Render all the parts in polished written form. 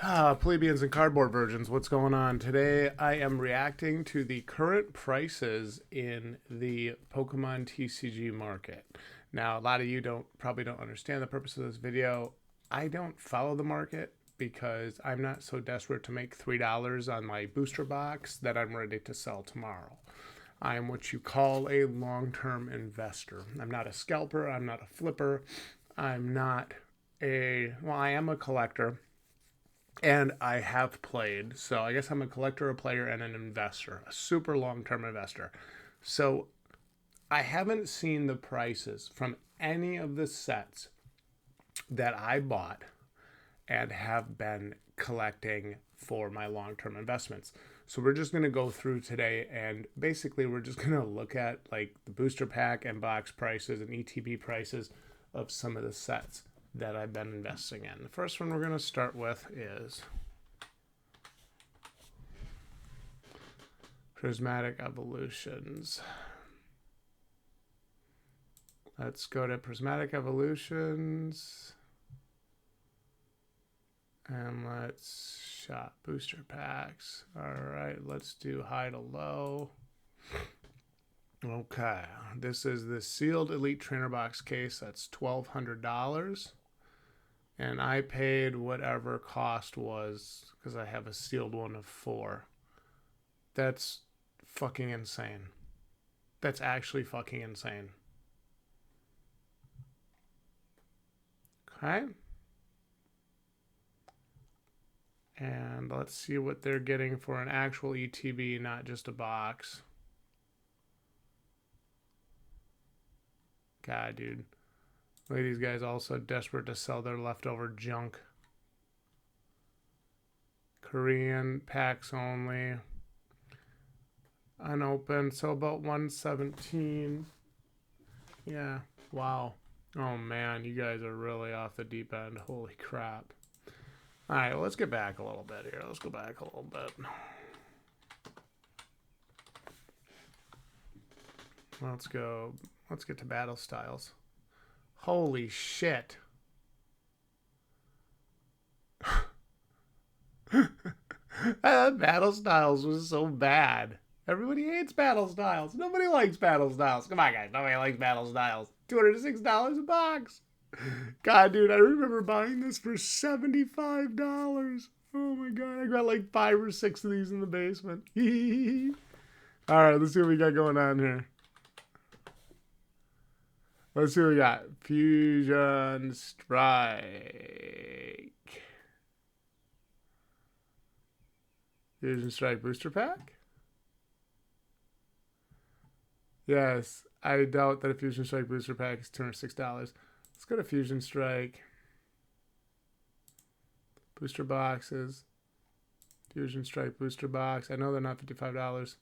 Plebeians and cardboard virgins, what's going on? Today I am reacting to the current prices in the Pokemon TCG market. Now, a lot of you probably don't understand the purpose of this video. I don't follow the market because I'm not so desperate to make $3 on my booster box that I'm ready to sell tomorrow. I am what you call a long-term investor. I'm not a scalper, I'm not a flipper, I'm not I am a collector. And I have played, so I guess I'm a collector, a player, and an investor, a super long-term investor. So I haven't seen the prices from any of the sets that I bought and have been collecting for my long-term investments. So we're just going to go through today, and basically we're just going to look at like the booster pack and box prices and ETB prices of some of the sets that I've been investing in. The first one we're going to start with is Prismatic Evolutions. Let's go to Prismatic Evolutions. And let's shop booster packs. Alright, let's do high to low. Okay, this is the sealed Elite Trainer Box case. That's $1,200. And I paid whatever cost was because I have a sealed one of 4. That's fucking insane. That's actually fucking insane. Okay. And let's see what they're getting for an actual ETB, not just a box. God, dude. Look at these guys also desperate to sell their leftover junk. Korean packs only. Unopened, so about 117. Yeah, wow. Oh man, you guys are really off the deep end. Holy crap. Alright, well, let's get back a little bit here. Let's go back a little bit. Let's get to battle styles. Holy shit. Battle styles was so bad. Everybody hates battle styles. Nobody likes battle styles. Come on, guys. Nobody likes battle styles. $206 a box. God, dude, I remember buying this for $75. Oh my god, I got like 5 or 6 of these in the basement. Alright, let's see what we got going on here. Let's see what we got. Fusion Strike. Fusion Strike booster pack? Yes, I doubt that a Fusion Strike booster pack is $206. Let's go to Fusion Strike. Booster boxes. Fusion Strike booster box. I know they're not $55.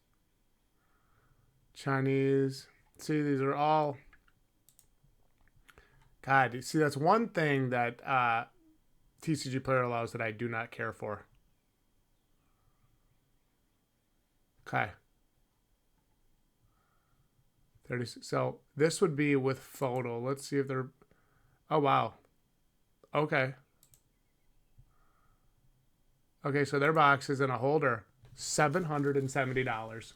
Chinese. See, these are all... God, see, that's one thing that TCG Player allows that I do not care for. Okay. 36. So this would be with photo. Let's see if they're... Oh, wow. Okay. Okay, so their box is in a holder. $770.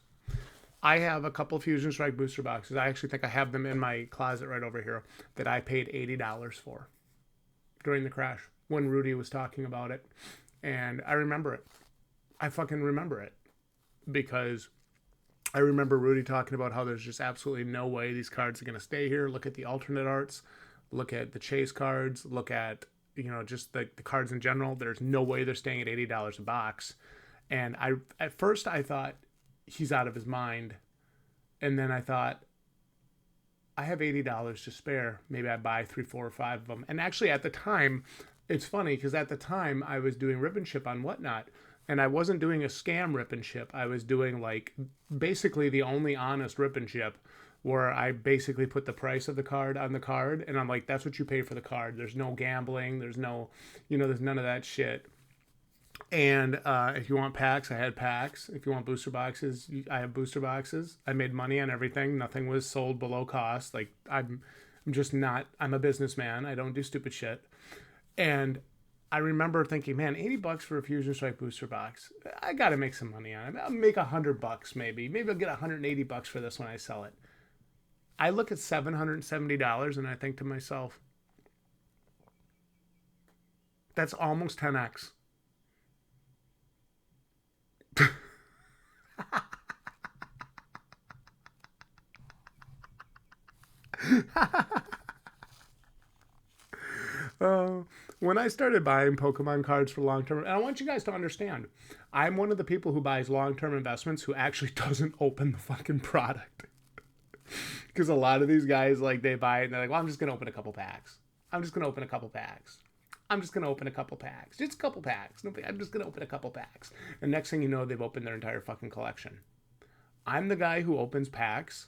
I have a couple Fusion Strike booster boxes. I actually think I have them in my closet right over here that I paid $80 for during the crash when Rudy was talking about it. And I remember it. I fucking remember it because I remember Rudy talking about how there's just absolutely no way these cards are going to stay here. Look at the alternate arts. Look at the chase cards. Look at, you know, just the cards in general. There's no way they're staying at $80 a box. And at first I thought he's out of his mind. And then I thought, I have $80 to spare. Maybe I buy 3, 4, or 5 of them. And actually at the time, it's funny because at the time I was doing rip and ship on Whatnot. And I wasn't doing a scam rip and ship. I was doing like basically the only honest rip and ship where I basically put the price of the card on the card. And I'm like, that's what you pay for the card. There's no gambling. There's no, there's none of that shit. And if you want packs, I had packs. If you want booster boxes, I have booster boxes. I made money on everything. Nothing was sold below cost. Like I'm just not, I'm a businessman. I don't do stupid shit. And I remember thinking, man, $80 for a Fusion Strike booster box. I got to make some money on it. I'll make $100 maybe. Maybe I'll get $180 for this when I sell it. I look at $770 and I think to myself, that's almost 10x. When I started buying Pokemon cards for long term, and I want you guys to understand, I'm one of the people who buys long term investments who actually doesn't open the fucking product. Because a lot of these guys, like, they buy it and they're like, well, I'm just going to open a couple packs. I'm just going to open a couple packs. I'm just going to open a couple packs. Just a couple packs. No, I'm just going to open a couple packs. And next thing you know, they've opened their entire fucking collection. I'm the guy who opens packs,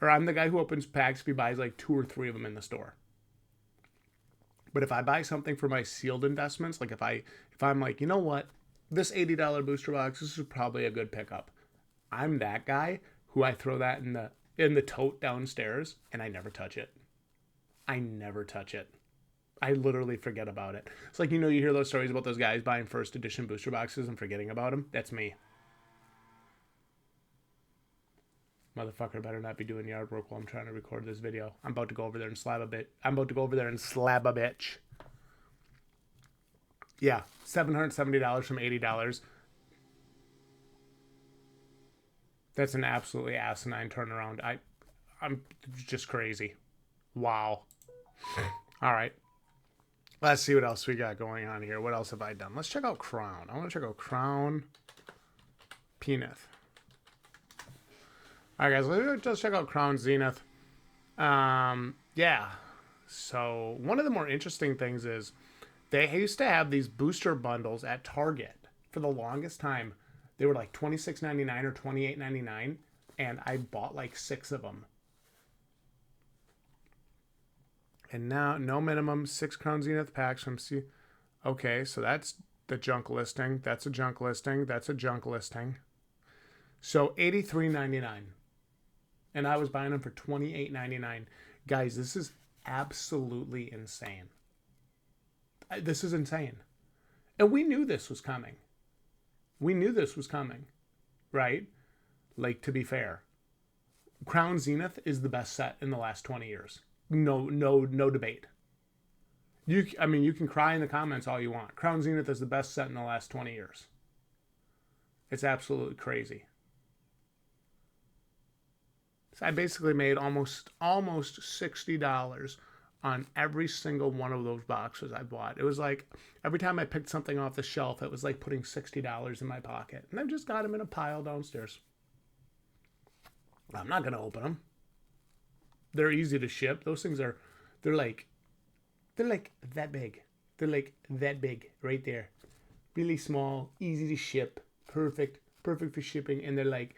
or I'm the guy who opens packs if he buys like 2 or 3 of them in the store. But if I buy something for my sealed investments, like if I'm like, you know what, this $80 booster box, this is probably a good pickup. I'm that guy who I throw that in the tote downstairs and I never touch it. I never touch it. I literally forget about it. It's like, you know, you hear those stories about those guys buying first edition booster boxes and forgetting about them. That's me. Motherfucker better not be doing yard work while I'm trying to record this video. I'm about to go over there and slab a bit. I'm about to go over there and slab a bitch. Yeah, $770 from $80. That's an absolutely asinine turnaround. I'm just crazy. Wow. All right. Let's see what else we got going on here. What else have I done? Let's check out Crown. I want to check out Crown Peanut. All right, guys, let's check out Crown Zenith. Yeah. So one of the more interesting things is they used to have these booster bundles at Target for the longest time. They were like $26.99 or $28.99, and I bought like 6 of them. And now, no minimum, 6 Crown Zenith packs from C. Okay, so that's the junk listing. That's a junk listing. That's a junk listing. So $83.99. And I was buying them for $28.99. Guys, this is absolutely insane. This is insane. And we knew this was coming. We knew this was coming, right? Like, to be fair, Crown Zenith is the best set in the last 20 years. No debate. You can cry in the comments all you want. Crown Zenith is the best set in the last 20 years. It's absolutely crazy. So I basically made almost $60 on every single one of those boxes I bought. It was like every time I picked something off the shelf, it was like putting $60 in my pocket. And I've just got them in a pile downstairs. I'm not going to open them. They're easy to ship. Those things they're like that big. They're like that big right there. Really small, easy to ship, perfect for shipping. And they're like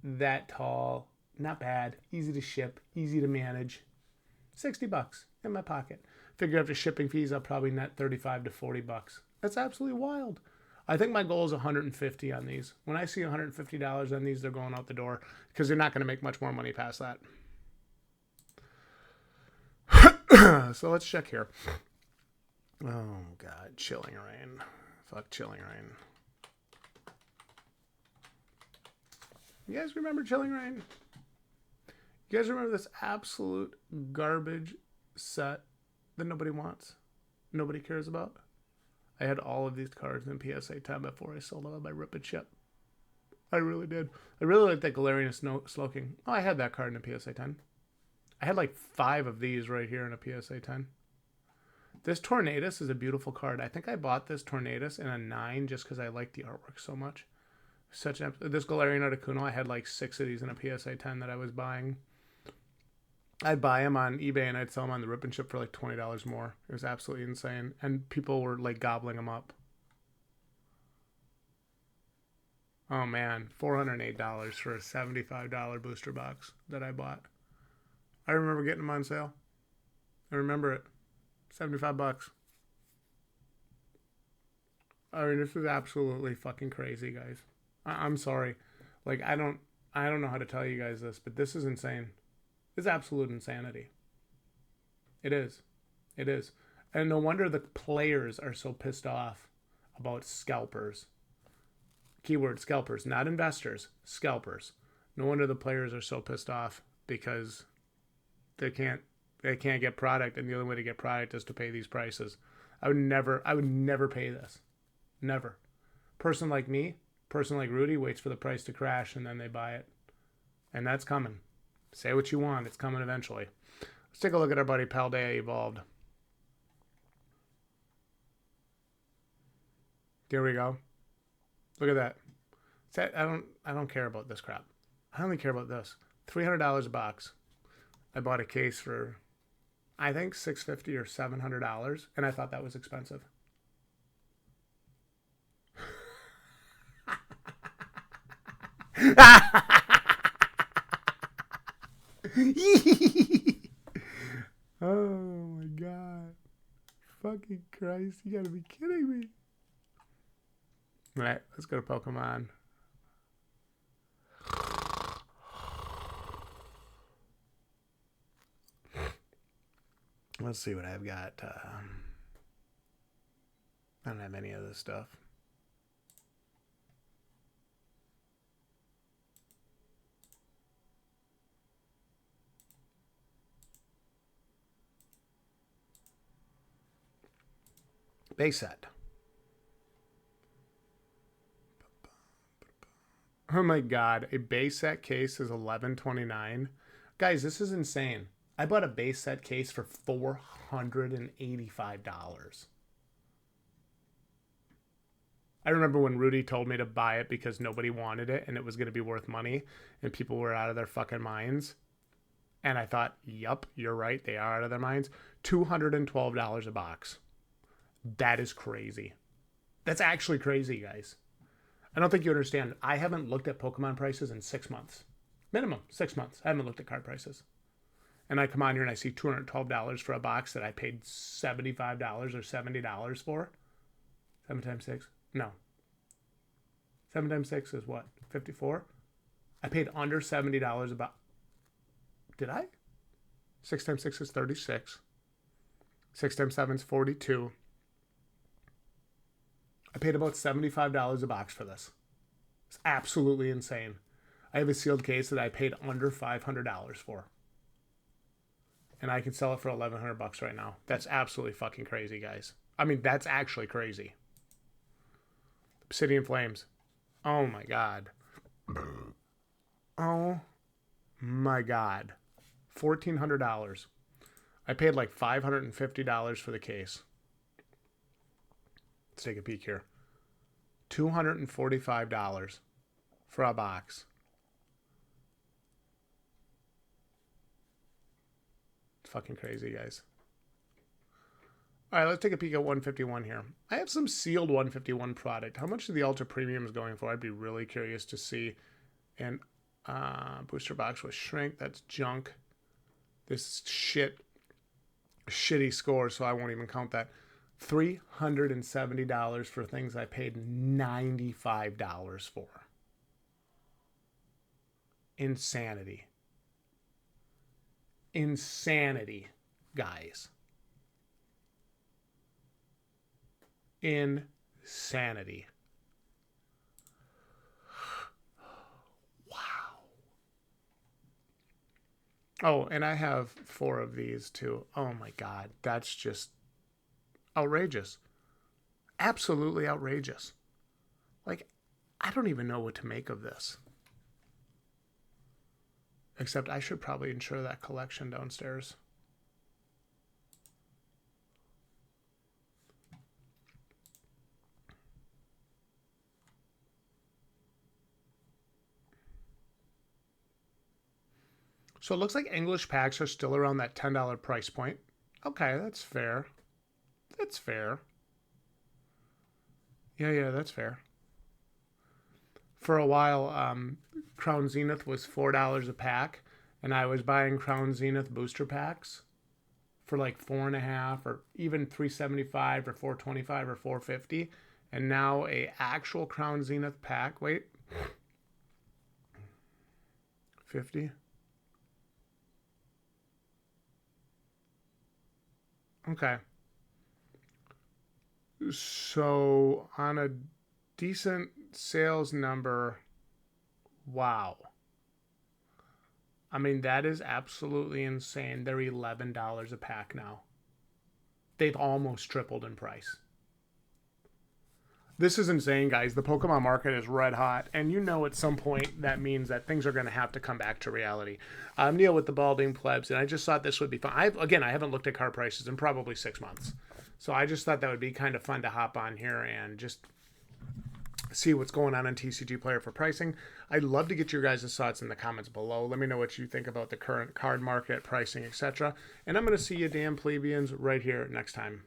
that tall, not bad, easy to ship, easy to manage. $60 in my pocket. Figure after shipping fees, I'll probably net $35 to $40. That's absolutely wild. I think my goal is $150 on these. When I see $150 on these, they're going out the door because they're not going to make much more money past that. So let's check here. Oh, God. Chilling Rain. Fuck Chilling Rain. You guys remember Chilling Rain? You guys remember this absolute garbage set that nobody wants? Nobody cares about? I had all of these cards in PSA 10 before I sold them on my Rip and Ship. I really did. I really like that Galarian Slowking. Oh, I had that card in a PSA 10. I had like 5 of these right here in a PSA 10. This Tornadus is a beautiful card. I think I bought this Tornadus in a 9 just because I like the artwork so much. This Galarian Articuno, I had like 6 of these in a PSA 10 that I was buying. I'd buy them on eBay and I'd sell them on the Rip and Ship for like $20 more. It was absolutely insane. And people were like gobbling them up. Oh man, $408 for a $75 booster box that I bought. I remember getting them on sale. I remember it. $75. I mean, this is absolutely fucking crazy, guys. I'm sorry. Like, I don't know how to tell you guys this, but this is insane. It's absolute insanity. It is. It is. And no wonder the players are so pissed off about scalpers. Keyword scalpers, not investors, scalpers. No wonder the players are so pissed off because they can't get product, and the only way to get product is to pay these prices. I would never pay this. Never. Person like me, person like Rudy waits for the price to crash and then they buy it. And that's coming. Say what you want, it's coming eventually. Let's take a look at our buddy Paldea Evolved. There we go. Look at that. I don't care about this crap. I only care about this. $300 a box. I bought a case for, I think, $650 or $700, and I thought that was expensive. Oh my god. Fucking Christ, you gotta be kidding me. Alright, let's go to Pokemon. Let's see what I've got. I don't have any of this stuff. Base set. Oh my god, a base set case is $11.29. Guys, this is insane. I bought a base set case for $485. I remember when Rudy told me to buy it because nobody wanted it and it was going to be worth money and people were out of their fucking minds. And I thought, yup, you're right, they are out of their minds. $212 a box. That is crazy. That's actually crazy, guys. I don't think you understand. I haven't looked at Pokemon prices in 6 months. Minimum, 6 months. I haven't looked at card prices. And I come on here and I see $212 for a box that I paid $75 or $70 for. 7 times 6? No. 7 times 6 is what? 54? I paid under $70 a box. Did I? 6 times 6 is 36. 6 times 7 is 42. I paid about $75 a box for this. It's absolutely insane. I have a sealed case that I paid under $500 for. And I can sell it for $1,100 right now. That's absolutely fucking crazy, guys. I mean, that's actually crazy. Obsidian Flames. Oh my god. Oh my god. $1,400. I paid like $550 for the case. Let's take a peek here. $245 for a box. It's fucking crazy, guys. All right, let's take a peek at 151 here. I have some sealed 151 product. How much is the Ultra Premium is going for? I'd be really curious to see. And booster box with shrink. That's junk. This shitty score, so I won't even count that. $370 for things I paid $95 for. Insanity. Insanity, guys. Insanity. Wow. Oh, and I have 4 of these too. Oh my god, that's just outrageous. Absolutely outrageous. Like, I don't even know what to make of this. Except I should probably insure that collection downstairs. So it looks like English packs are still around that $10 price point. Okay, that's fair. That's fair. Yeah, that's fair. For a while, Crown Zenith was $4 a pack, and I was buying Crown Zenith booster packs for like $4.50 or even $3.75 or $4.25 or $4.50, and now a actual Crown Zenith pack. Wait, 50. Okay. So on a decent sales number, wow. I mean, that is absolutely insane. They're $11 a pack now. They've almost tripled in price. This is insane, guys. The Pokemon market is red hot, and you know at some point that means that things are going to have to come back to reality. I'm Neil with the Balding Plebs, and I just thought this would be fun. I haven't looked at card prices in probably 6 months, so I just thought that would be kind of fun to hop on here and just see what's going on TCG Player for pricing. I'd love to get your guys' thoughts in the comments below. Let me know what you think about the current card market, pricing, etc. And I'm going to see you damn plebeians right here next time.